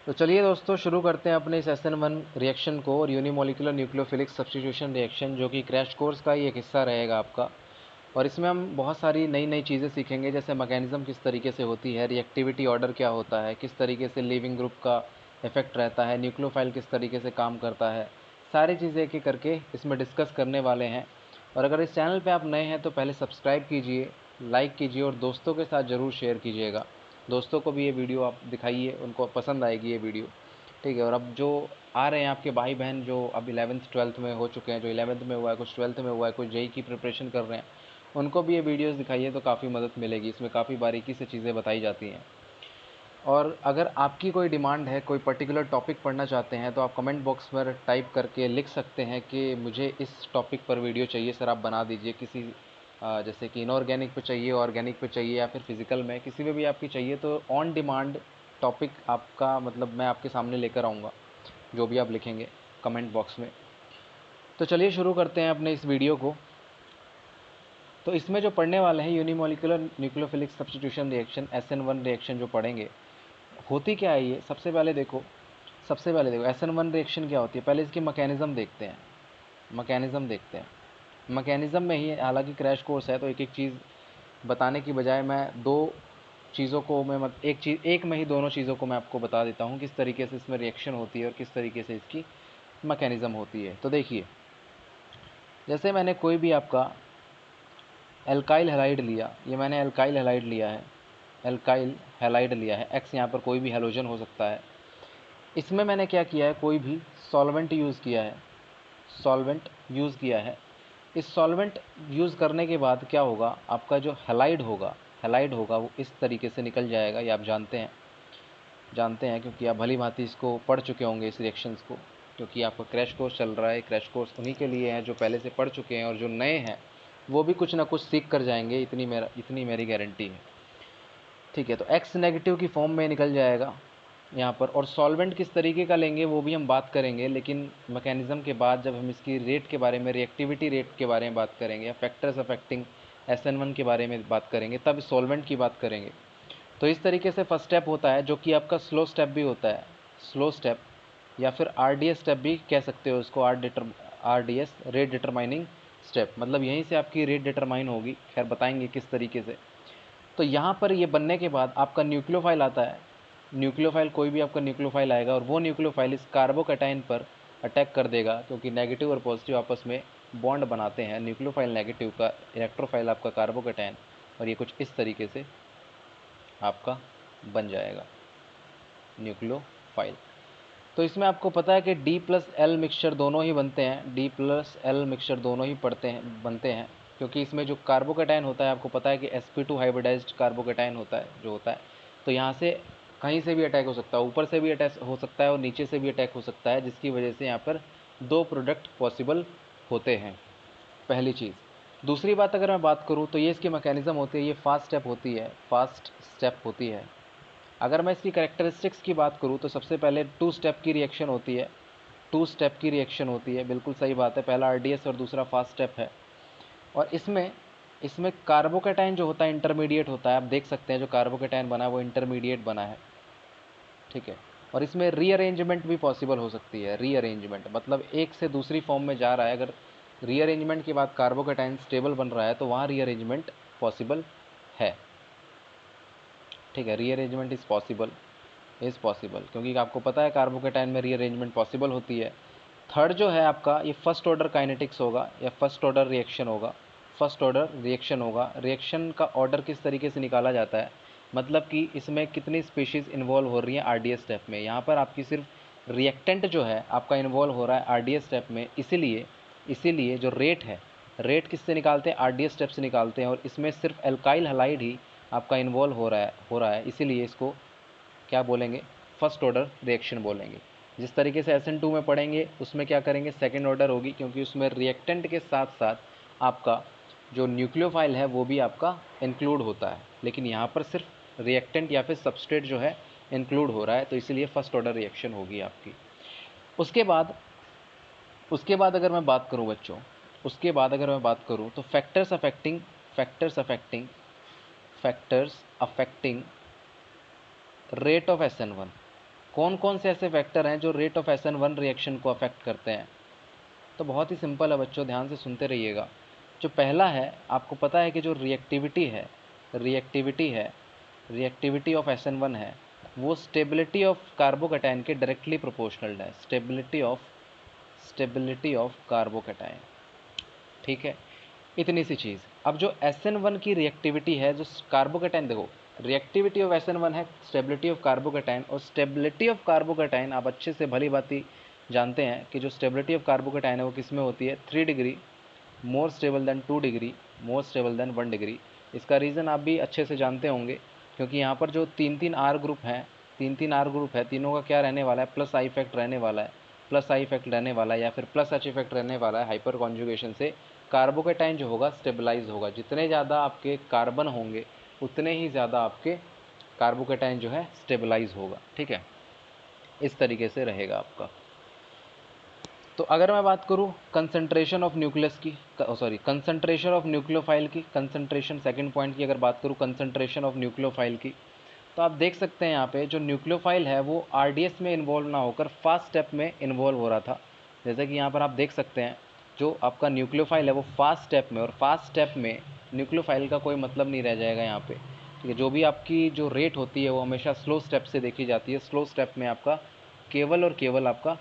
तो चलिए दोस्तों शुरू करते हैं अपने इस SN1 रिएक्शन को और यूनिमोलिकुलर न्यूक्लियोफिलिक सब्स्टिट्यूशन रिएक्शन, जो कि क्रैश कोर्स का ही एक हिस्सा रहेगा आपका। और इसमें हम बहुत सारी नई नई चीज़ें सीखेंगे, जैसे मैकेनिज़्म किस तरीके से होती है, रिएक्टिविटी ऑर्डर क्या होता है, किस तरीके से लीविंग ग्रुप का इफेक्ट रहता है, न्यूक्लियोफाइल किस तरीके से काम करता है। सारी चीज़ें एक एक करके इसमें डिस्कस करने वाले हैं। और अगर इस चैनल पे आप नए हैं तो पहले सब्सक्राइब कीजिए, लाइक कीजिए और दोस्तों के साथ ज़रूर शेयर कीजिएगा। दोस्तों को भी ये वीडियो आप दिखाइए, उनको पसंद आएगी ये वीडियो। ठीक है। और अब जो आ रहे हैं आपके भाई बहन जो अब 11th 12th में हो चुके हैं, जो 11th में हुआ है, कुछ 12th में हुआ है, कुछ जेई की प्रिपरेशन कर रहे हैं, उनको भी ये वीडियोस दिखाइए तो काफ़ी मदद मिलेगी। इसमें काफ़ी बारीकी से चीज़ें बताई जाती हैं। और अगर आपकी कोई डिमांड है, कोई पर्टिकुलर टॉपिक पढ़ना चाहते हैं, तो आप कमेंट बॉक्स में टाइप करके लिख सकते हैं कि मुझे इस टॉपिक पर वीडियो चाहिए सर, आप बना दीजिए। किसी जैसे कि इनऑर्गेनिक पे चाहिए, ऑर्गेनिक पे चाहिए, या फिर फिज़िकल में किसी में भी आपकी चाहिए, तो ऑन डिमांड टॉपिक आपका मतलब मैं आपके सामने लेकर आऊँगा, जो भी आप लिखेंगे कमेंट बॉक्स में। तो चलिए शुरू करते हैं अपने इस वीडियो को। तो इसमें जो पढ़ने वाले हैं unimolecular nucleophilic substitution reaction, SN1 reaction जो पढ़ेंगे, होती क्या है ये। सबसे पहले देखो SN1 रिएक्शन क्या होती है, पहले इसकी मैकेनिज़्म देखते हैं। मैकेनिज़्म में ही, हालांकि क्रैश कोर्स है तो एक एक चीज़ बताने की बजाय मैं दो चीज़ों को मैं एक में ही दोनों चीज़ों को मैं आपको बता देता हूँ, किस तरीके से इसमें रिएक्शन होती है और किस तरीके से इसकी मैकेनिज़्म होती है। तो देखिए, जैसे मैंने कोई भी आपका एल्काइल हैलाइड लिया, ये मैंने एल्काइल हैलाइड लिया है, एक्स यहाँ पर कोई भी हैलोजन हो सकता है। इसमें मैंने क्या किया है, कोई भी सॉल्वेंट यूज़ किया है। इस सॉल्वेंट यूज़ करने के बाद क्या होगा, आपका जो हैलाइड होगा वो इस तरीके से निकल जाएगा। ये आप जानते हैं क्योंकि आप भली भांति इसको पढ़ चुके होंगे इस रिएक्शंस को, क्योंकि आपका क्रैश कोर्स चल रहा है। क्रैश कोर्स उन्हीं के लिए है जो पहले से पढ़ चुके हैं, और जो नए हैं वो भी कुछ ना कुछ सीख कर जाएंगे, इतनी मेरी गारंटी है। ठीक है। तो एक्स नेगेटिव की फॉर्म में निकल जाएगा यहाँ पर। और सॉल्वेंट किस तरीके का लेंगे वो भी हम बात करेंगे, लेकिन मैकेनिज़्म के बाद जब हम इसकी रेट के बारे में, रिएक्टिविटी रेट के बारे में बात करेंगे, या फैक्टर्स अफेक्टिंग SN1 के बारे में बात करेंगे, तब सॉल्वेंट की बात करेंगे। तो इस तरीके से फर्स्ट स्टेप होता है, जो कि आपका स्लो स्टेप भी होता है। स्लो स्टेप या फिर RDS स्टेप भी कह सकते हो उसको। RDS रेट डिटरमाइनिंग स्टेप, मतलब यहीं से आपकी रेट डिटरमाइन होगी। खैर बताएंगे किस तरीके से। तो यहाँ पर ये बनने के बाद आपका न्यूक्लियोफाइल आता है। न्यूक्लियोफाइल, कोई भी आपका न्यूक्लियोफाइल आएगा और वो न्यूक्लियोफाइल इस कार्बोकैटायन पर अटैक कर देगा, क्योंकि नेगेटिव और पॉजिटिव आपस में बॉन्ड बनाते हैं। न्यूक्लियोफाइल नेगेटिव का, इलेक्ट्रोफाइल आपका कार्बोकैटायन, और ये कुछ इस तरीके से आपका बन जाएगा न्यूक्लियोफाइल। तो इसमें आपको पता है कि D+L मिक्सचर दोनों ही बनते हैं, D+L मिक्सचर दोनों ही बनते हैं, क्योंकि इसमें जो कार्बोकैटायन होता है, आपको पता है कि sp2 हाइब्रिडाइज्ड कार्बोकैटायन होता है जो होता है। तो यहाँ से कहीं से भी अटैक हो सकता है, ऊपर से भी अटैक हो सकता है और नीचे से भी अटैक हो सकता है, जिसकी वजह से यहाँ पर दो प्रोडक्ट पॉसिबल होते हैं, पहली चीज़। दूसरी बात अगर मैं बात करूँ तो ये इसकी मैकेनिज़्म होती है, ये फास्ट स्टेप होती है। अगर मैं इसकी कैरेक्टरिस्टिक्स की बात करूँ तो सबसे पहले टू स्टेप की रिएक्शन होती है। बिल्कुल सही बात है, पहला RDS और दूसरा फास्ट स्टेप है। और इसमें कार्बोकैटायन जो होता है इंटरमीडिएट होता है। आप देख सकते हैं जो कार्बोकैटायन बना है वो इंटरमीडिएट बना है। ठीक है। और इसमें रीअरेंजमेंट भी पॉसिबल हो सकती है। रीअरेंजमेंट मतलब एक से दूसरी फॉर्म में जा रहा है, अगर रीअरेंजमेंट के बाद कार्बोकैटायन स्टेबल बन रहा है तो वहाँ रीअरेंजमेंट पॉसिबल है। ठीक है, रीअरेंजमेंट इज़ पॉसिबल, क्योंकि आपको पता है कार्बोकैटायन में रीअरेंजमेंट पॉसिबल होती है। थर्ड जो है आपका, ये फर्स्ट ऑर्डर काइनेटिक्स होगा या फर्स्ट ऑर्डर रिएक्शन होगा। रिएक्शन का ऑर्डर किस तरीके से निकाला जाता है, मतलब कि इसमें कितनी स्पीशीज़ इन्वॉल्व हो रही हैं RDS स्टेप में। यहाँ पर आपकी सिर्फ रिएक्टेंट जो है आपका इन्वॉल्व हो रहा है RDS स्टेप में, इसीलिए जो रेट किससे निकालते हैं, RDS स्टेप से निकालते हैं। और इसमें सिर्फ एल्काइल हैलाइड ही आपका इन्वॉल्व हो रहा है, इसीलिए इसको क्या बोलेंगे, फर्स्ट ऑर्डर रिएक्शन बोलेंगे। जिस तरीके से SN2 में पढ़ेंगे उसमें क्या करेंगे, सेकेंड ऑर्डर होगी, क्योंकि उसमें रिएक्टेंट के साथ साथ आपका जो न्यूक्लियोफाइल है वो भी आपका इंक्लूड होता है। लेकिन यहाँ पर सिर्फ रिएक्टेंट या फिर सबस्ट्रेट जो है इंक्लूड हो रहा है, तो इसलिए फर्स्ट ऑर्डर रिएक्शन होगी आपकी। उसके बाद अगर मैं बात करूँ बच्चों, तो factors affecting rate of SN1, कौन कौन से ऐसे फैक्टर हैं जो रेट ऑफ SN1 रिएक्शन को अफेक्ट करते हैं? तो बहुत ही सिंपल है बच्चों, ध्यान से सुनते रहिएगा। जो पहला है, आपको पता है कि जो रिएक्टिविटी ऑफ SN1 है, वो स्टेबिलिटी ऑफ कार्बोकैटायन के डायरेक्टली प्रोपोर्शनल है। स्टेबिलिटी ऑफ कार्बोकैटायन, ठीक है, इतनी सी चीज़। अब जो SN1 की रिएक्टिविटी है, जो कार्बोकैटायन, देखो रिएक्टिविटी ऑफ SN1 है स्टेबिलिटी ऑफ कार्बोकैटायन, और स्टेबिलिटी ऑफ कार्बोकैटायन आप अच्छे से भली भांति जानते हैं कि जो स्टेबिलिटी ऑफ कार्बोकैटायन है वो किस में होती है, 3 degree more stable then 2 degree more stable then 1 degree. इसका रीज़न आप भी अच्छे से जानते होंगे, क्योंकि यहाँ पर जो तीन आर ग्रुप हैं, तीनों का क्या रहने वाला है, प्लस आई इफेक्ट रहने वाला है, या फिर प्लस एच इफेक्ट रहने वाला है। हाइपर कॉन्जुगेशन से कार्बोकैटायन जो होगा स्टेबलाइज होगा। जितने ज़्यादा आपके कार्बन होंगे उतने ही ज़्यादा आपके कार्बोकैटायन जो है स्टेबलाइज होगा, ठीक है, इस तरीके से रहेगा आपका। तो अगर मैं बात करूं कंसंट्रेशन ऑफ न्यूक्लियस की, कंसंट्रेशन ऑफ न्यूक्लियोफाइल की, सेकंड पॉइंट की अगर बात करूं कंसंट्रेशन ऑफ न्यूक्लियोफाइल की, तो आप देख सकते हैं यहाँ पे जो न्यूक्लियोफाइल है वो RDS में इन्वॉल्व ना होकर फास्ट स्टेप में इन्वॉल्व हो रहा था। जैसे कि यहाँ पर आप देख सकते हैं जो आपका न्यूक्लियोफाइल है वो फास्ट स्टेप में, और फास्ट स्टेप में न्यूक्लियोफाइल का कोई मतलब नहीं रह जाएगा यहाँ पे, ठीक है। जो भी आपकी जो रेट होती है वो हमेशा स्लो स्टेप से देखी जाती है। स्लो स्टेप में आपका केवल और केवल आपका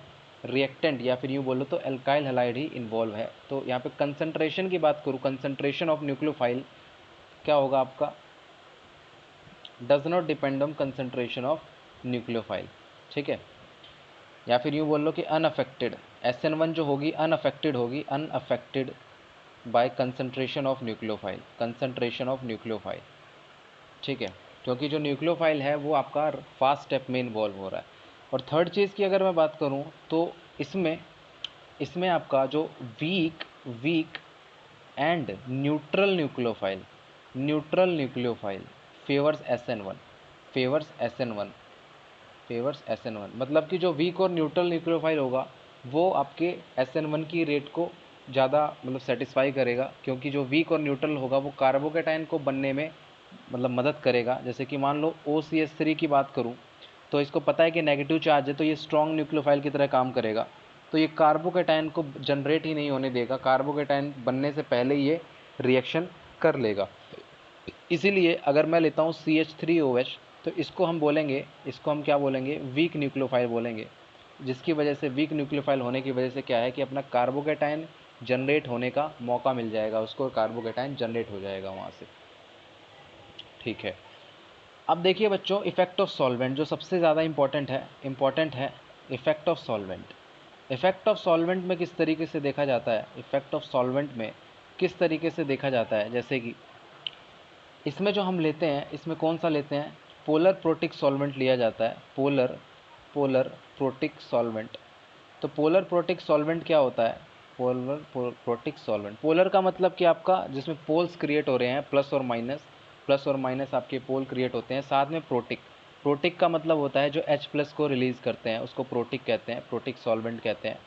रिएक्टेंट या फिर यूँ बोलो तो एल्काइल हैलाइड ही इन्वॉल्व है। तो यहाँ पे कंसंट्रेशन की बात करूँ, कंसंट्रेशन ऑफ न्यूक्लियोफाइल क्या होगा आपका, does not depend on concentration of nucleophile, ठीक है। या फिर यूँ बोल लो कि अनअफेक्टेड, SN1 जो होगी अनअफेक्टेड होगी, unaffected bye concentration of nucleophile, ठीक है, क्योंकि जो न्यूक्लियोफाइल है वो आपका फास्ट स्टेप में इन्वॉल्व हो रहा है। और थर्ड चीज़ की अगर मैं बात करूँ तो इसमें इसमें आपका जो weak and neutral nucleophile favours SN1 मतलब कि जो वीक और न्यूट्रल न्यूक्लियोफाइल होगा वो आपके SN1 की रेट को ज़्यादा मतलब सेटिस्फाई करेगा, क्योंकि जो वीक और न्यूट्रल होगा वो कार्बोकैटायन को बनने में मतलब मदद करेगा। जैसे कि मान लो OCH3 की बात करूँ तो इसको पता है कि नेगेटिव चार्ज है, तो ये स्ट्रॉन्ग न्यूक्लियोफाइल की तरह काम करेगा, तो ये कार्बोकैटायन को जनरेट ही नहीं होने देगा, कार्बोकैटायन बनने से पहले ये रिएक्शन कर लेगा। इसीलिए अगर मैं लेता हूँ CH3OH तो इसको हम क्या बोलेंगे, वीक न्यूक्लियोफाइल बोलेंगे, जिसकी वजह से वीक न्यूक्लियोफाइल होने की वजह से क्या है कि अपना कार्बोकैटायन जनरेट होने का मौका मिल जाएगा उसको, कार्बोकैटायन जनरेट हो जाएगा वहाँ से, ठीक है। अब देखिए बच्चों, इफेक्ट ऑफ सॉल्वेंट जो सबसे ज़्यादा इम्पॉर्टेंट है effect of solvent. Effect of solvent में किस तरीके से देखा जाता है, जैसे कि इसमें जो हम लेते हैं, इसमें कौन सा लेते हैं, पोलर प्रोटिक सॉल्वेंट लिया जाता है, पोलर प्रोटिक सॉल्वेंट। तो पोलर प्रोटिक सॉल्वेंट क्या होता है, प्रोटिक सॉल्वेंट, पोलर का मतलब कि आपका जिसमें पोल्स क्रिएट हो रहे हैं, प्लस और माइनस आपके पोल क्रिएट होते हैं, साथ में प्रोटिक का मतलब होता है जो H+ को रिलीज़ करते हैं उसको प्रोटिक कहते हैं, प्रोटिक सॉल्वेंट कहते हैं।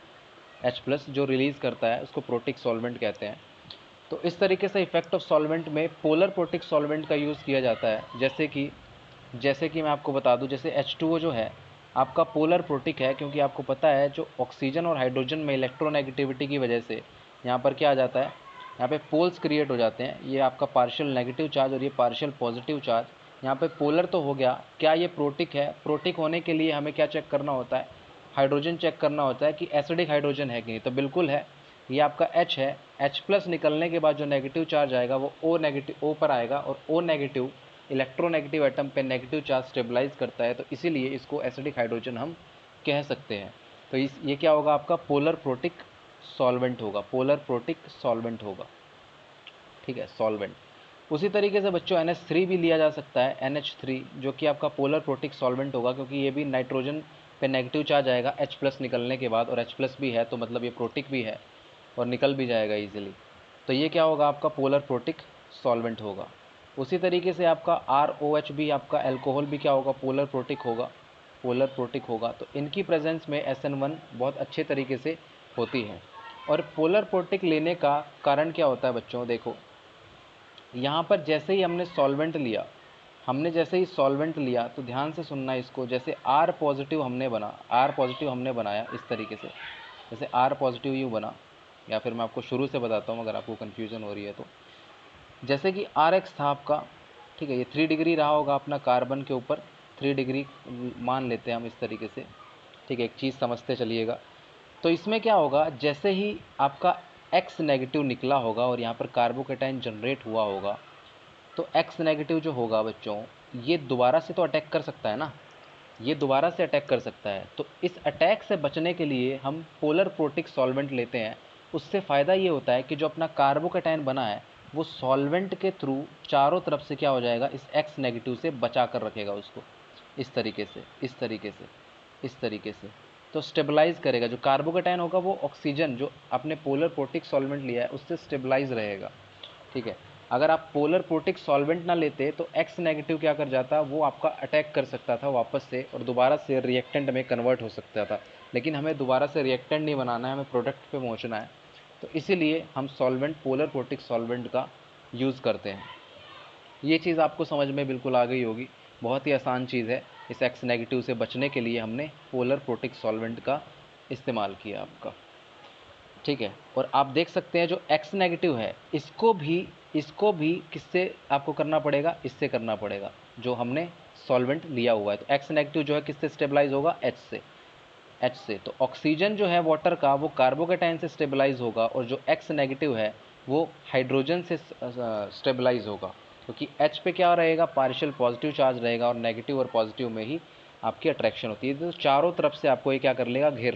H+ जो रिलीज़ करता है उसको प्रोटिक सॉल्वेंट कहते हैं। तो इस तरीके से इफेक्ट ऑफ सॉल्वेंट में पोलर प्रोटिक सॉल्वेंट का यूज़ किया जाता है। जैसे कि मैं आपको बता दूं, जैसे H2O जो है आपका पोलर प्रोटिक है, क्योंकि आपको पता है जो ऑक्सीजन और हाइड्रोजन में इलेक्ट्रोनेगेटिविटी की वजह से यहाँ पर क्या आ जाता है, यहाँ पे पोल्स क्रिएट हो जाते हैं, ये आपका पार्शियल नेगेटिव चार्ज और ये पार्शियल पॉजिटिव चार्ज। यहाँ पे पोलर तो हो गया, क्या ये प्रोटिक है, प्रोटिक होने के लिए हमें क्या चेक करना होता है, हाइड्रोजन चेक करना होता है कि एसिडिक हाइड्रोजन है कि नहीं, तो बिल्कुल है, ये आपका H है। H+ निकलने के बाद जो नेगेटिव चार्ज आएगा वो O पर आएगा, और O- इलेक्ट्रोनेगेटिव एटम पे नेगेटिव चार्ज स्टेबलाइज करता है, तो इसीलिए इसको एसिडिक हाइड्रोजन हम कह सकते हैं। तो ये क्या होगा, आपका पोलर प्रोटिक सॉल्वेंट होगा, ठीक है, सॉल्वेंट। उसी तरीके से बच्चों NH3 भी लिया जा सकता है, NH3 जो कि आपका पोलर प्रोटिक सॉल्वेंट होगा, क्योंकि ये भी नाइट्रोजन पे नेगेटिव चार्ज आएगा H+ निकलने के बाद, और H+ भी है तो मतलब ये प्रोटिक भी है और निकल भी जाएगा ईजिली। तो ये क्या होगा, आपका पोलर प्रोटिक सॉल्वेंट होगा। उसी तरीके से आपका ROH भी, आपका अल्कोहल भी क्या होगा, पोलर प्रोटिक होगा। तो इनकी प्रेजेंस में SN1 बहुत अच्छे तरीके से होती है। और पोलर प्रोटिक लेने का कारण क्या होता है बच्चों, देखो यहाँ पर जैसे ही हमने सॉल्वेंट लिया, हमने जैसे ही सॉल्वेंट लिया तो ध्यान से सुनना इसको, जैसे R पॉजिटिव हमने बनाया इस तरीके से, जैसे R पॉजिटिव यूँ बना, या फिर मैं आपको शुरू से बताता हूँ अगर आपको कन्फ्यूज़न हो रही है तो। जैसे कि RX था आपका, ठीक है, ये 3 डिग्री रहा होगा अपना कार्बन के ऊपर, 3 डिग्री मान लेते हैं हम इस तरीके से, ठीक है, एक चीज़ समझते चलिएगा। तो इसमें क्या होगा, जैसे ही आपका X नेगेटिव निकला होगा और यहाँ पर कार्बोकेटाइन जनरेट हुआ होगा, तो X नेगेटिव जो होगा बच्चों, ये दोबारा से तो अटैक कर सकता है ना, ये दोबारा से अटैक कर सकता है। तो इस अटैक से बचने के लिए हम पोलर प्रोटिक सॉल्वेंट लेते हैं। उससे फ़ायदा ये होता है कि जो अपना कार्बोकेटाइन बना है वो सॉल्वेंट के थ्रू चारों तरफ से क्या हो जाएगा, इस X नेगेटिव से बचा कर रखेगा उसको, इस तरीके से, इस तरीके से, इस तरीके से। तो स्टेबलाइज करेगा, जो कार्बोकेटाइन होगा वो ऑक्सीजन जो आपने पोलर प्रोटिक सॉल्वेंट लिया है उससे स्टेबलाइज रहेगा, ठीक है। अगर आप पोलर प्रोटिक सॉल्वेंट ना लेते तो X नेगेटिव क्या कर जाता, वो आपका अटैक कर सकता था वापस से और दोबारा से रिएक्टेंट में कन्वर्ट हो सकता था। लेकिन हमें दोबारा से रिएक्टेंट नहीं बनाना है, हमें प्रोडक्ट पे पहुंचना है, तो इसीलिए हम सॉल्वेंट, पोलर प्रोटिक सॉल्वेंट का यूज़ करते हैं। ये चीज़ आपको समझ में बिल्कुल आ गई होगी, बहुत ही आसान चीज़ है। इस X नेगेटिव से बचने के लिए हमने पोलर प्रोटिक सॉल्वेंट का इस्तेमाल किया आपका, ठीक है। और आप देख सकते हैं जो X नेगेटिव है इसको भी किससे आपको करना पड़ेगा, इससे करना पड़ेगा, जो हमने सॉल्वेंट लिया हुआ है। तो X नेगेटिव जो है किससे स्टेबलाइज होगा, H से। तो ऑक्सीजन जो है वाटर का वो कार्बोकेटाइन से स्टेबलाइज होगा और जो X नेगेटिव है वो हाइड्रोजन से स्टेबलाइज होगा, क्योंकि H पे क्या रहेगा, पार्शियल पॉजिटिव चार्ज रहेगा और नेगेटिव और पॉजिटिव में ही आपकी अट्रैक्शन होती है। तो चारों तरफ से आपको ये क्या कर लेगा, घेर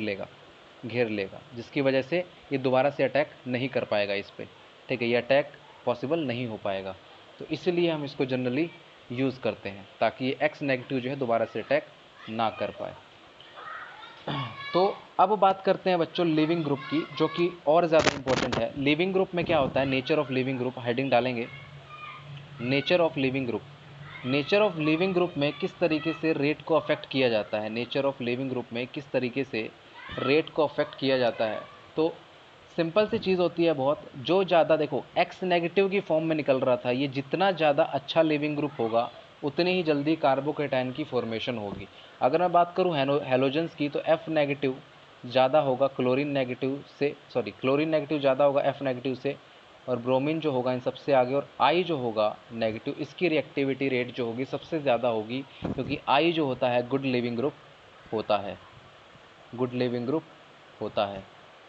लेगा, जिसकी वजह से ये दोबारा से अटैक नहीं कर पाएगा इस पर, ठीक है, ये अटैक पॉसिबल नहीं हो पाएगा। तो इसलिए हम इसको जनरली यूज़ करते हैं ताकि ये X नेगेटिव जो है दोबारा से अटैक ना कर पाए। तो अब बात करते हैं बच्चों लिविंग ग्रुप की, जो कि और ज़्यादा इंपॉर्टेंट है। लिविंग ग्रुप में क्या होता है, nature of living group, heading डालेंगे nature of living group. Nature of living group में किस तरीके से रेट को अफेक्ट किया जाता है, नेचर ऑफ लिविंग ग्रुप में किस तरीके से रेट को अफेक्ट किया जाता है। तो सिंपल सी चीज़ होती है बहुत, जो ज़्यादा देखो X नेगेटिव की फॉर्म में निकल रहा था, ये जितना ज़्यादा अच्छा लिविंग ग्रुप होगा उतनी ही जल्दी कार्बोकेटाइन की फॉर्मेशन होगी। अगर मैं बात करूँ हेलोजेंस की, तो F नेगेटिव ज़्यादा होगा क्लोरीन नेगेटिव से, क्लोरीन नेगेटिव ज़्यादा होगा F नेगेटिव से, और ब्रोमीन जो होगा इन सबसे आगे, और I जो होगा नेगेटिव, इसकी रिएक्टिविटी रेट जो होगी सबसे ज़्यादा होगी, क्योंकि I जो होता है गुड लिविंग ग्रुप होता है, गुड लिविंग ग्रुप होता है।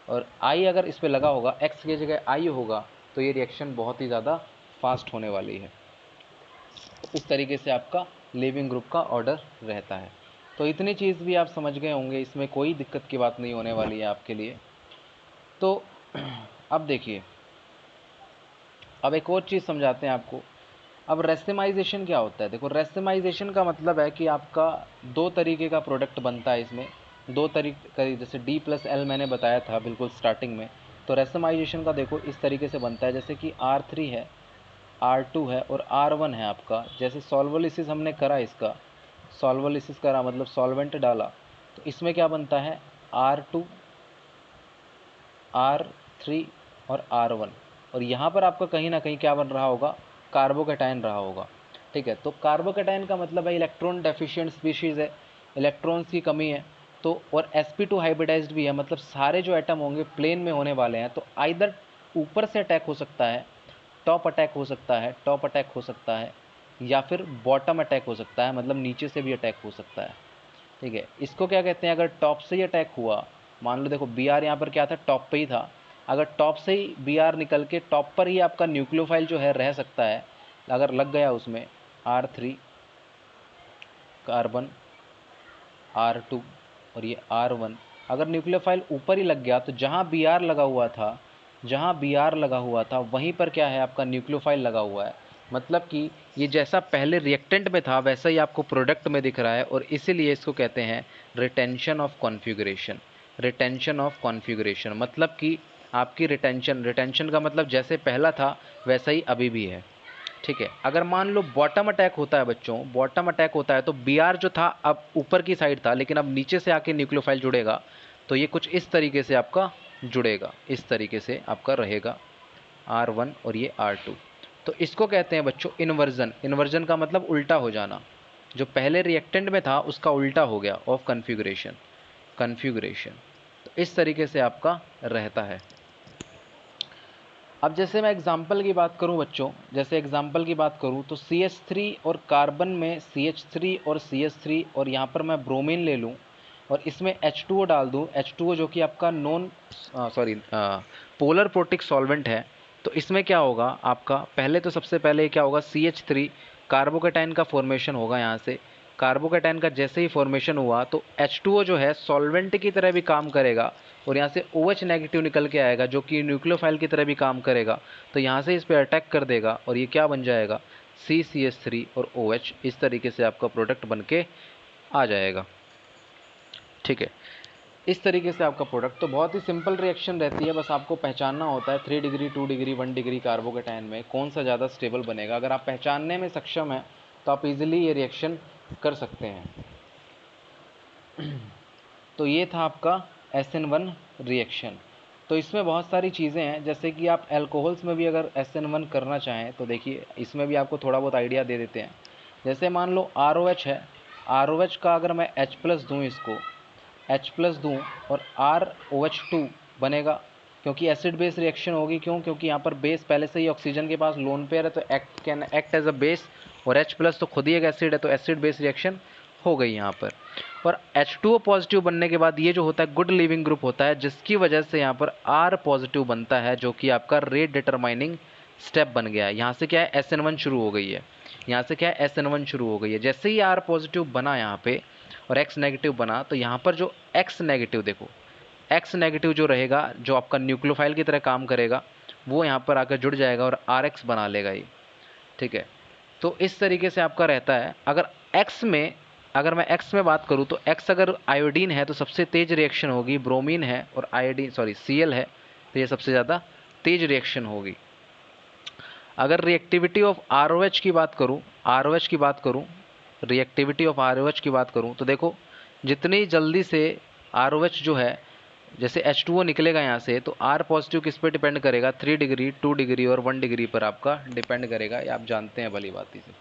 और I अगर इस पे लगा होगा, X की जगह I होगा, तो ये रिएक्शन बहुत ही ज़्यादा फास्ट होने वाली है। इस तरीके से आपका लिविंग ग्रुप का ऑर्डर रहता है। तो इतनी चीज़ भी आप समझ गए होंगे, इसमें कोई दिक्कत की बात नहीं होने वाली है आपके लिए। तो अब देखिए, अब एक और चीज़ समझाते हैं आपको। अब रेसिमाइजेशन क्या होता है, देखो रेसिमाइजेशन का मतलब है कि आपका दो तरीके का प्रोडक्ट बनता है इसमें, दो तरीके, जैसे D+L मैंने बताया था बिल्कुल स्टार्टिंग में। तो रेसिमाइजेशन का देखो इस तरीके से बनता है, जैसे कि R3 है, R2 है और R1 है आपका। जैसे सॉल्वोलिसिस हमने करा, इसका सॉल्वोलिसिस करा मतलब सॉल्वेंट डाला, तो इसमें क्या बनता है, R2, R3 और R1। और यहाँ पर आपका कहीं ना कहीं क्या बन रहा होगा, कार्बोकेटाइन रहा होगा, ठीक है। तो कार्बोकेटाइन का मतलब है इलेक्ट्रॉन डेफिशिएंट स्पीशीज़ है, इलेक्ट्रॉन्स की कमी है। तो और sp2 हाइब्रिडाइज्ड भी है, मतलब सारे जो एटम होंगे प्लेन में होने वाले हैं। तो आइदर ऊपर से अटैक हो सकता है, टॉप अटैक हो सकता है, टॉप अटैक हो सकता है, या फिर बॉटम अटैक हो सकता है, मतलब नीचे से भी अटैक हो सकता है, ठीक है। इसको क्या कहते हैं, अगर टॉप से ही अटैक हुआ, मान लो देखो Br यहाँ पर क्या था, टॉप पे ही था, अगर टॉप से ही Br निकल के टॉप पर ही आपका न्यूक्लियोफाइल जो है रह सकता है, अगर लग गया उसमें R3 कार्बन, R2 और ये R1, अगर न्यूक्लियोफाइल ऊपर ही लग गया, तो जहाँ Br लगा हुआ था, जहाँ Br लगा हुआ था वहीं पर क्या है, आपका न्यूक्लियोफाइल लगा हुआ है। मतलब कि ये जैसा पहले रिएक्टेंट में था वैसा ही आपको प्रोडक्ट में दिख रहा है, और इसीलिए इसको कहते हैं retention of configuration. Retention of configuration मतलब कि आपकी रिटेंशन का मतलब जैसे पहला था वैसा ही अभी भी है, ठीक है। अगर मान लो बॉटम अटैक होता है बच्चों, बॉटम अटैक होता है, तो Br जो था अब ऊपर की साइड था, लेकिन अब नीचे से आके न्यूक्लियोफाइल जुड़ेगा, तो ये कुछ इस तरीके से आपका जुड़ेगा, इस तरीके से आपका रहेगा R1 और ये R2। तो इसको कहते हैं बच्चों इन्वर्जन। इन्वर्जन का मतलब उल्टा हो जाना, जो पहले रिएक्टेंट में था उसका उल्टा हो गया, ऑफ कन्फिगरेशन। कन्फिगरेशन तो इस तरीके से आपका रहता है। अब जैसे मैं एग्जाम्पल की बात करूं बच्चों, जैसे एग्जाम्पल की बात करूं तो CH3 और कार्बन में CH3 और CH3, और यहाँ पर मैं ब्रोमीन ले लूँ और इसमें H2O डाल दूँ, H2O जो कि आपका नॉन पोलर प्रोटिक सॉल्वेंट है। तो इसमें क्या होगा आपका, पहले तो सबसे पहले क्या होगा, CH3 कार्बोकेटाइन का फॉर्मेशन होगा यहाँ से। कार्बोकेटाइन का जैसे ही फॉर्मेशन हुआ तो H2O जो है सॉल्वेंट की तरह भी काम करेगा और यहाँ से OH नेगेटिव निकल के आएगा जो कि न्यूक्लियोफाइल की तरह भी काम करेगा। तो यहाँ से इस पर अटैक कर देगा और ये क्या बन जाएगा, CCH3 और OH। इस तरीके से आपका प्रोडक्ट बन के आ जाएगा। ठीक है, इस तरीके से आपका प्रोडक्ट, तो बहुत ही सिंपल रिएक्शन रहती है, बस आपको पहचानना होता है 3 डिग्री 2 डिग्री 1 डिग्री कार्बोकेटाइन में कौन सा ज़्यादा स्टेबल बनेगा। अगर आप पहचानने में सक्षम हैं तो आप इजीली ये रिएक्शन कर सकते हैं। तो ये था आपका SN1 रिएक्शन। तो इसमें बहुत सारी चीज़ें हैं, जैसे कि आप अल्कोहल्स में भी अगर SN1 करना चाहें तो देखिए इसमें भी आपको थोड़ा बहुत आइडिया दे देते हैं। जैसे मान लो ROH है, ROH का अगर मैं H+ दूँ, इसको H+ दूँ और ROH2 बनेगा, क्योंकि एसिड बेस रिएक्शन होगी। क्यों? क्योंकि यहाँ पर बेस पहले से ही ऑक्सीजन के पास लोन पेयर है तो can act as a base, और H+ तो खुद ही एक एसिड है तो एसिड बेस रिएक्शन हो गई यहाँ पर। और H2O पॉजिटिव बनने के बाद ये जो होता है गुड लीविंग ग्रुप होता है, जिसकी वजह से यहाँ पर R पॉजिटिव बनता है, जो कि आपका रेट डिटरमाइनिंग स्टेप बन गया है। यहाँ से क्या है, SN1 शुरू हो गई है, यहाँ से क्या है, SN1 शुरू हो गई है। जैसे ही R पॉजिटिव बना यहाँ पे और X नेगेटिव बना, तो यहाँ पर जो X नेगेटिव, देखो X नेगेटिव जो रहेगा, जो आपका न्यूक्लियोफाइल की तरह काम करेगा, वो यहाँ पर आकर जुड़ जाएगा और RX बना लेगा ये। ठीक है, तो इस तरीके से आपका रहता है। अगर मैं X में बात करूँ तो X अगर आयोडीन है तो सबसे तेज रिएक्शन होगी, ब्रोमीन है और आयोडीन Cl है तो ये सबसे ज़्यादा तेज रिएक्शन होगी। अगर रिएक्टिविटी ऑफ ROH की बात करूँ, रिएक्टिविटी ऑफ ROH की बात करूँ तो देखो जितनी जल्दी से ROH जो है, जैसे H2O निकलेगा यहाँ से, तो R पॉजिटिव किस पे डिपेंड करेगा, 3 डिग्री 2 डिग्री और 1 डिग्री पर आपका डिपेंड करेगा, ये आप जानते हैं भली बाती से।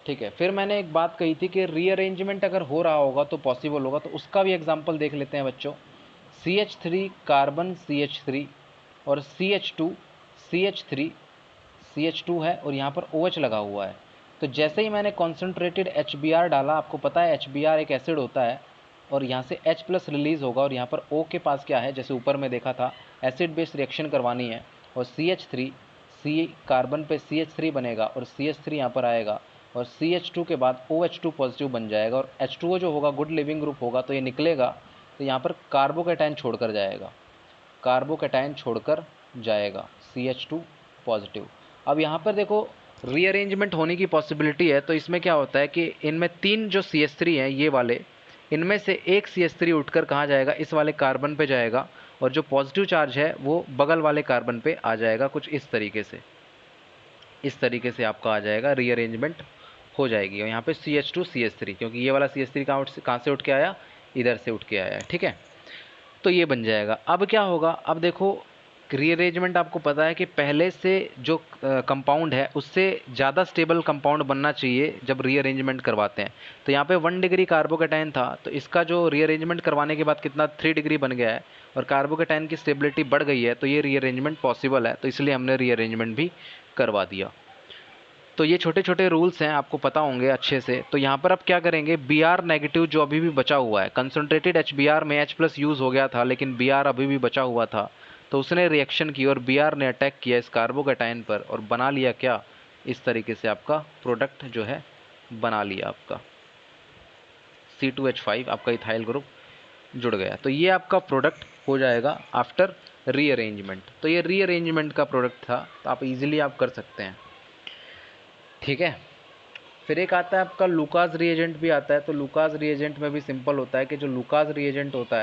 ठीक है, फिर मैंने एक बात कही थी कि रीअरेंजमेंट अगर हो रहा होगा तो पॉसिबल होगा, तो उसका भी एग्जांपल देख लेते हैं बच्चों। CH3 कार्बन CH3 और CH2 है और यहाँ पर OH लगा हुआ है। तो जैसे ही मैंने कॉन्सेंट्रेटेड HBr डाला, आपको पता है HBr एक एसिड होता है, और यहाँ से H+ रिलीज़ होगा और यहाँ पर O के पास क्या है, जैसे ऊपर में देखा था एसिड बेस्ड रिएक्शन करवानी है, और CH3 कार्बन पे CH3 बनेगा और CH3 यहाँ पर आएगा और CH2 के बाद OH2 पॉजिटिव बन जाएगा, और H2O जो होगा गुड लिविंग ग्रुप होगा तो ये निकलेगा, तो यहाँ पर कार्बोकेटाइन छोड़कर जाएगा CH2 पॉजिटिव। अब यहाँ पर देखो रीअरेंजमेंट होने की पॉसिबिलिटी है, तो इसमें क्या होता है कि इनमें 3 जो CH3 हैं ये वाले, इनमें से एक CH3 उठकर कहाँ जाएगा, इस वाले कार्बन पे जाएगा, और जो पॉजिटिव चार्ज है वो बगल वाले कार्बन पे आ जाएगा। कुछ इस तरीके से आपका आ जाएगा, रीअरेंजमेंट हो जाएगी। और यहाँ पे CH2 CH3, क्योंकि ये वाला CH3 कहाँ से उठ के आया, इधर से उठ के आया है। ठीक है, तो ये बन जाएगा। अब क्या होगा, अब देखो रीअरेंजमेंट आपको पता है कि पहले से जो कंपाउंड है उससे ज़्यादा स्टेबल कंपाउंड बनना चाहिए जब रीअरेंजमेंट करवाते हैं। तो यहाँ पे 1 डिग्री कार्बोकेटाइन था, तो इसका जो रीअरेंजमेंट करवाने के बाद कितना 3 डिग्री बन गया है और कार्बोकेटाइन की स्टेबिलिटी बढ़ गई है, तो ये रीअरेंजमेंट पॉसिबल है, तो इसलिए हमने रीअरेंजमेंट भी करवा दिया। तो ये छोटे छोटे रूल्स हैं, आपको पता होंगे अच्छे से। तो यहाँ पर अब क्या करेंगे, Br नेगेटिव जो अभी भी बचा हुआ है, कंसनट्रेटेड HBr में H+ यूज़ हो गया था लेकिन Br अभी भी बचा हुआ था, तो उसने रिएक्शन की और Br ने अटैक किया इस कार्बोकेटाइन पर और बना लिया क्या, इस तरीके से आपका प्रोडक्ट जो है बना लिया आपका C2H5, आपका इथाइल ग्रुप जुड़ गया। तो ये आपका प्रोडक्ट हो जाएगा आफ्टर रीअरेंजमेंट। तो ये रीअरेंजमेंट का प्रोडक्ट था, तो आप इजीली आप कर सकते हैं। ठीक है, फिर एक आता है आपका लुकास रिएजेंट भी आता है। तो लुकास रिएजेंट में भी सिंपल होता है कि जो लुकास रिएजेंट होता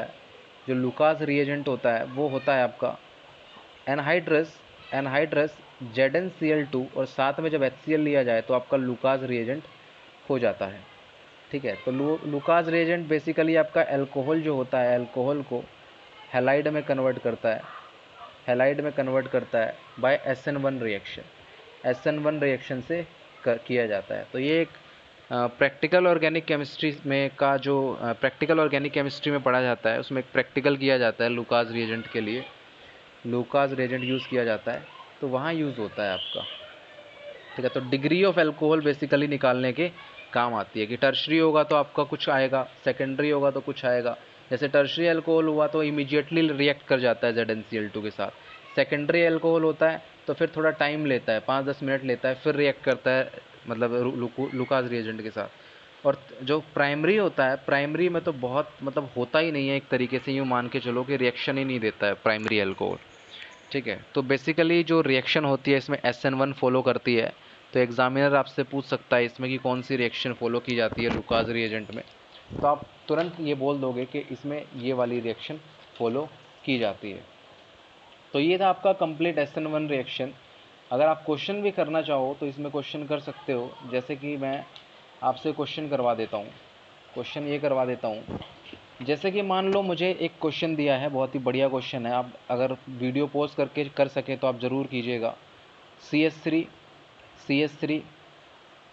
है वो होता है आपका एनहाइड्रस ZnCl2, और साथ में जब HCl लिया जाए तो आपका लुकास रिएजेंट हो जाता है। ठीक है, तो लुकास रिएजेंट बेसिकली आपका एल्कोहल जो होता है, एल्कोहल को हैलाइड में कन्वर्ट करता है bye SN1 reaction. SN1 reaction से किया जाता है। तो ये एक प्रैक्टिकल ऑर्गेनिक केमिस्ट्री में का जो प्रैक्टिकल ऑर्गेनिक केमिस्ट्री में पढ़ा जाता है, उसमें एक प्रैक्टिकल किया जाता है लूकास रिएजेंट के लिए, लूकास रिएजेंट यूज़ किया जाता है, तो वहाँ यूज़ होता है आपका। ठीक है, तो डिग्री ऑफ एल्कोहल बेसिकली निकालने के काम आती है कि टर्शरी होगा तो आपका कुछ आएगा, सेकेंडरी होगा तो कुछ आएगा। जैसे टर्शरी अल्कोहल हुआ तो इमीडिएटली रिएक्ट कर जाता है ZnCl2 के साथ। सेकेंडरी अल्कोहल होता है तो फिर थोड़ा टाइम लेता है, 5-10 मिनट लेता है, फिर रिएक्ट करता है मतलब लूकास रिएजेंट के साथ। और जो प्राइमरी होता है, प्राइमरी में तो बहुत मतलब होता ही नहीं है, एक तरीके से यूँ मान के चलो कि रिएक्शन ही नहीं देता है प्राइमरी अल्कोहल। ठीक है, तो बेसिकली जो रिएक्शन होती है इसमें SN1 फॉलो करती है। तो एग्जामिनर आपसे पूछ सकता है इसमें कि कौन सी रिएक्शन फॉलो की जाती है लूकास रिएजेंट में, तो आप तुरंत ये बोल दोगे कि इसमें ये वाली रिएक्शन फॉलो की जाती है। तो ये था आपका कंप्लीट SN1 रिएक्शन। अगर आप क्वेश्चन भी करना चाहो तो इसमें क्वेश्चन कर सकते हो, जैसे कि मैं आपसे क्वेश्चन करवा देता हूँ। क्वेश्चन ये करवा देता हूँ, जैसे कि मान लो मुझे एक क्वेश्चन दिया है, बहुत ही बढ़िया क्वेश्चन है, आप अगर वीडियो पॉज करके कर सकें तो आप ज़रूर कीजिएगा। CH3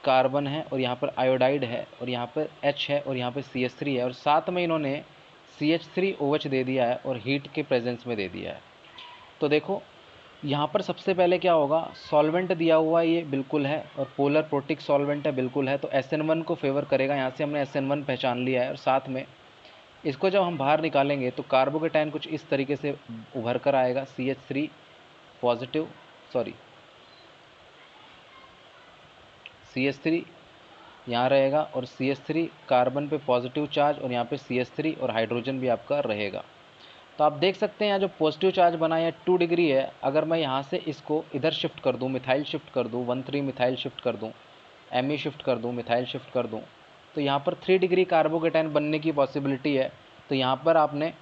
कार्बन है और यहाँ पर आयोडाइड है और यहाँ पर H है और यहाँ पर CH3 है और साथ में इन्होंने CH3OH दे दिया है और हीट के प्रेजेंस में दे दिया है। तो देखो यहाँ पर सबसे पहले क्या होगा, सॉल्वेंट दिया हुआ ये बिल्कुल है और पोलर प्रोटिक सॉल्वेंट है बिल्कुल है, तो SN1 को फेवर करेगा। यहाँ से हमने SN1 पहचान लिया है और साथ में इसको जब हम बाहर निकालेंगे तो कार्बोकेटाइन कुछ इस तरीके से उभर कर आएगा, CH3 पॉजिटिव, सॉरी CH3 यहाँ रहेगा और CH3 कार्बन पे पॉजिटिव चार्ज और यहाँ पे CH3 और हाइड्रोजन भी आपका रहेगा। तो आप देख सकते हैं यहाँ जो पॉजिटिव चार्ज बना है 2 डिग्री है। अगर मैं यहाँ से इसको इधर शिफ्ट कर दूँ, मिथाइल शिफ्ट कर दूँ, 1,3 मिथाइल शिफ्ट कर दूँ, Me शिफ्ट कर दूँ, मिथाइल शिफ्ट कर दूँ, तो यहाँ पर 3 डिग्री कार्बोकेटाइन बनने की पॉसिबिलिटी है। तो यहाँ पर आपने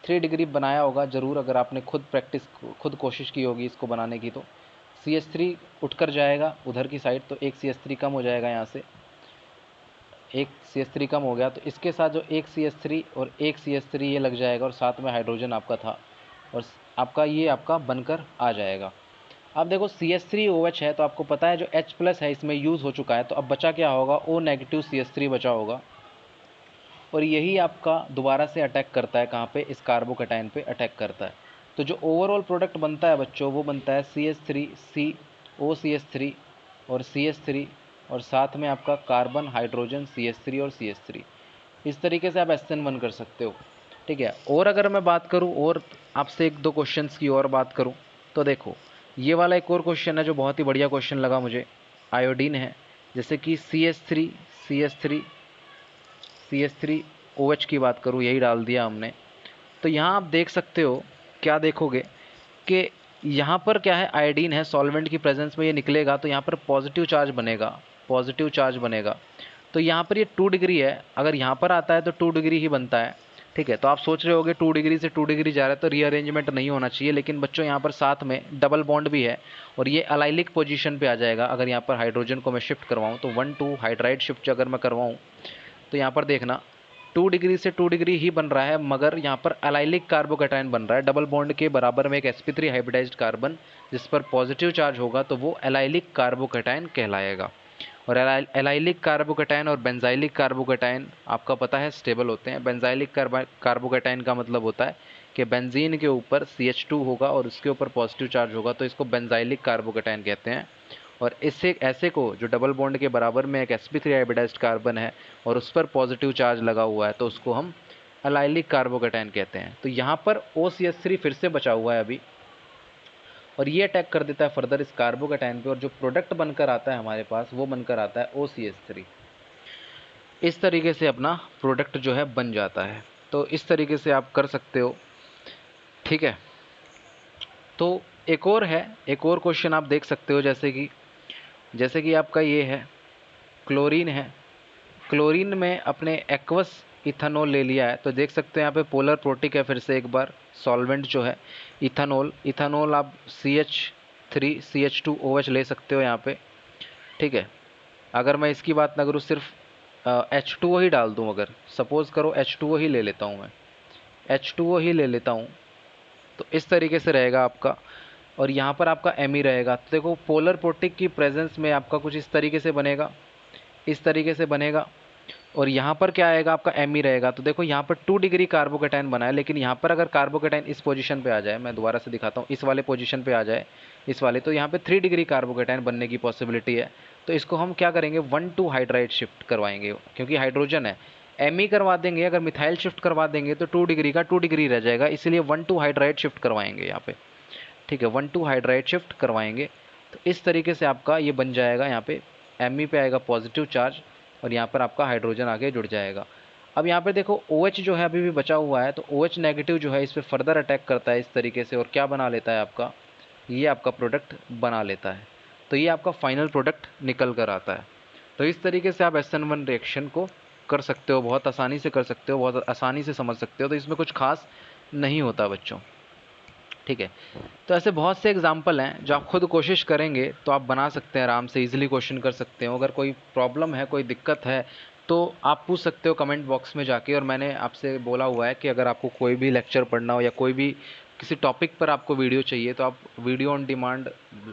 3 डिग्री बनाया होगा ज़रूर, अगर आपने खुद कोशिश की होगी इसको बनाने की। तो CH3 उठकर जाएगा उधर की साइड, तो एक CH3 कम हो जाएगा, यहाँ से एक CH3 कम हो गया, तो इसके साथ जो एक CH3 और एक CH3 ये लग जाएगा और साथ में हाइड्रोजन आपका था और आपका ये आपका बनकर आ जाएगा। अब देखो CH3OH है तो आपको पता है जो H+ है इसमें यूज़ हो चुका है, तो अब बचा क्या होगा, O नेगेटिव CH3 बचा होगा और यही आपका दोबारा से अटैक करता है, कहाँ पे, इस कार्बोकेटाइन पे अटैक करता है। तो जो ओवरऑल प्रोडक्ट बनता है बच्चों, वो बनता है CH3 OCH3 और CH3 और साथ में आपका कार्बन, हाइड्रोजन, CH3 और CH3। इस तरीके से आप SN1 कर सकते हो। ठीक है, और अगर मैं बात करूँ और आपसे 1-2 क्वेश्चंस की और बात करूँ, तो देखो ये वाला एक और क्वेश्चन है जो बहुत ही बढ़िया क्वेश्चन लगा मुझे। आयोडीन है, जैसे कि CH3OH की बात करूँ, यही डाल दिया हमने। तो यहाँ आप देख सकते हो, क्या देखोगे कि यहाँ पर क्या है, आयोडीन है, सॉल्वेंट की प्रेजेंस में ये निकलेगा तो यहाँ पर पॉजिटिव चार्ज बनेगा, पॉजिटिव चार्ज बनेगा। तो यहाँ पर ये 2 डिग्री है, अगर यहाँ पर आता है तो 2 डिग्री ही बनता है। ठीक है, तो आप सोच रहे होगे 2 डिग्री से 2 डिग्री जा रहा है तो रीअरेंजमेंट नहीं होना चाहिए, लेकिन बच्चों यहाँ पर साथ में डबल बॉन्ड भी है और ये अलाइलिक पोजीशन पे आ जाएगा। अगर यहाँ पर हाइड्रोजन को मैं शिफ्ट करवाऊँ तो 1-2 हाइड्राइड शिफ्ट अगर मैं करवाऊँ तो यहाँ पर देखना 2 डिग्री से 2 डिग्री ही बन रहा है, मगर यहाँ पर अलाइलिक कार्बोकेटाइन बन रहा है। डबल बॉन्ड के बराबर में एक sp3 हाइब्रिडाइज्ड कार्बन जिस पर पॉजिटिव चार्ज होगा तो वो एलाइलिक कार्बोकेटाइन कहलाएगा। और एलाइलिक कार्बोकेटाइन और बेंजाइलिक कार्बोकेटाइन आपका पता है स्टेबल होते हैं। बेंजाइलिक कार्बोकेटाइन का मतलब होता है कि बेंजीन के ऊपर CH2 होगा और उसके ऊपर पॉजिटिव चार्ज होगा, तो इसको बेंजाइलिक कार्बोकेटाइन कहते हैं। और इससे ऐसे को जो डबल बॉन्ड के बराबर में एक sp3 हाइब्रिडाइज्ड कार्बन है और उस पर पॉजिटिव चार्ज लगा हुआ है तो उसको हम एलाइलिक कार्बोकेटाइन कहते हैं। तो यहाँ पर OCH3 फिर से बचा हुआ है अभी और ये अटैक कर देता है फर्दर इस कार्बोकेटाइन पे और जो प्रोडक्ट बनकर आता है हमारे पास वो बनकर आता है OCH3। इस तरीके से अपना प्रोडक्ट जो है बन जाता है। तो इस तरीके से आप कर सकते हो। ठीक है, तो एक और है, एक और क्वेश्चन आप देख सकते हो, जैसे कि आपका ये है क्लोरीन है। क्लोरीन में अपने एक्वस इथानॉल ले लिया है, तो देख सकते हैं यहाँ पे पोलर प्रोटिक है, फिर से एक बार सॉल्वेंट जो है इथानॉल आप CH3 CH2OH ले सकते हो यहाँ पे। ठीक है, अगर मैं इसकी बात ना करूँ, सिर्फ H2O ही डाल दूँ, अगर सपोज़ करो H2O ही ले लेता हूँ मैं, H2O ही ले लेता हूँ, तो इस तरीके से रहेगा आपका। और यहाँ पर आपका एमी रहेगा। तो देखो पोलर प्रोटिक की प्रेजेंस में आपका कुछ इस तरीके से बनेगा, इस तरीके से बनेगा, और यहाँ पर क्या आएगा आपका एमी रहेगा। तो देखो यहाँ पर 2 डिग्री कार्बोकेटाइन बना है, लेकिन यहाँ पर अगर कार्बोकेटाइन इस पोजीशन पे आ जाए, मैं दोबारा से दिखाता हूँ, इस वाले पोजीशन पे आ जाए, इस वाले, तो यहाँ पे 3 डिग्री कार्बोकेटाइन बनने की पॉसिबिलिटी है। तो इसको हम क्या करेंगे, 1,2 हाइड्राइड शिफ्ट करवाएंगे, क्योंकि हाइड्रोजन है। एमी करवा देंगे, अगर मिथाइल शिफ्ट करवा देंगे तो 2 डिग्री का 2 डिग्री रह जाएगा, इसलिए 1,2 हाइड्राइड शिफ्ट करवाएंगे यहाँ पे। ठीक है, 1,2 हाइड्राइड शिफ्ट करवाएंगे। तो इस तरीके से आपका ये बन जाएगा। यहाँ पे एमी पे आएगा पॉजिटिव चार्ज, और यहाँ पर आपका हाइड्रोजन आगे जुड़ जाएगा। अब यहाँ पे देखो OH जो है अभी भी बचा हुआ है, तो OH नेगेटिव जो है इस पर फर्दर अटैक करता है इस तरीके से, और क्या बना लेता है आपका, ये आपका प्रोडक्ट बना लेता है। तो ये आपका फाइनल प्रोडक्ट निकल कर आता है। तो इस तरीके से आप SN1 रिएक्शन को कर सकते हो, बहुत आसानी से कर सकते हो, बहुत आसानी से समझ सकते हो। तो इसमें कुछ खास नहीं होता बच्चों। ठीक है, तो ऐसे बहुत से एग्जाम्पल हैं जो आप खुद कोशिश करेंगे तो आप बना सकते हैं, आराम से इजीली क्वेश्चन कर सकते हो। अगर कोई प्रॉब्लम है, कोई दिक्कत है, तो आप पूछ सकते हो कमेंट बॉक्स में जाके। और मैंने आपसे बोला हुआ है कि अगर आपको कोई भी लेक्चर पढ़ना हो या कोई भी किसी टॉपिक पर आपको वीडियो चाहिए, तो आप वीडियो ऑन डिमांड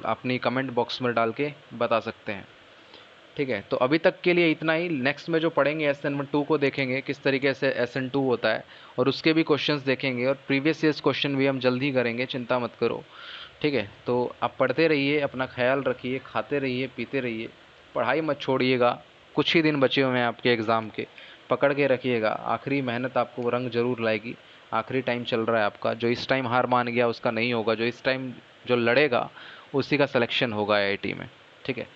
अपनी कमेंट बॉक्स में डाल के बता सकते हैं। ठीक है, तो अभी तक के लिए इतना ही। नेक्स्ट में जो पढ़ेंगे SN2 को देखेंगे किस तरीके से SN2 होता है, और उसके भी क्वेश्चंस देखेंगे, और प्रीवियस ईयर्स क्वेश्चन भी हम जल्द ही करेंगे, चिंता मत करो। ठीक है, तो आप पढ़ते रहिए, अपना ख्याल रखिए, खाते रहिए, पीते रहिए, पढ़ाई मत छोड़िएगा। कुछ ही दिन बचे हुए हैं आपके एग्ज़ाम के, पकड़ के रखिएगा। आखिरी मेहनत आपको रंग जरूर लाएगी। आखिरी टाइम चल रहा है आपका। जो इस टाइम हार मान गया उसका नहीं होगा, जो इस टाइम जो लड़ेगा उसी का सिलेक्शन होगा IIT में। ठीक है,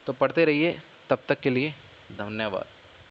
तो पढ़ते रहिए। तब तक के लिए धन्यवाद।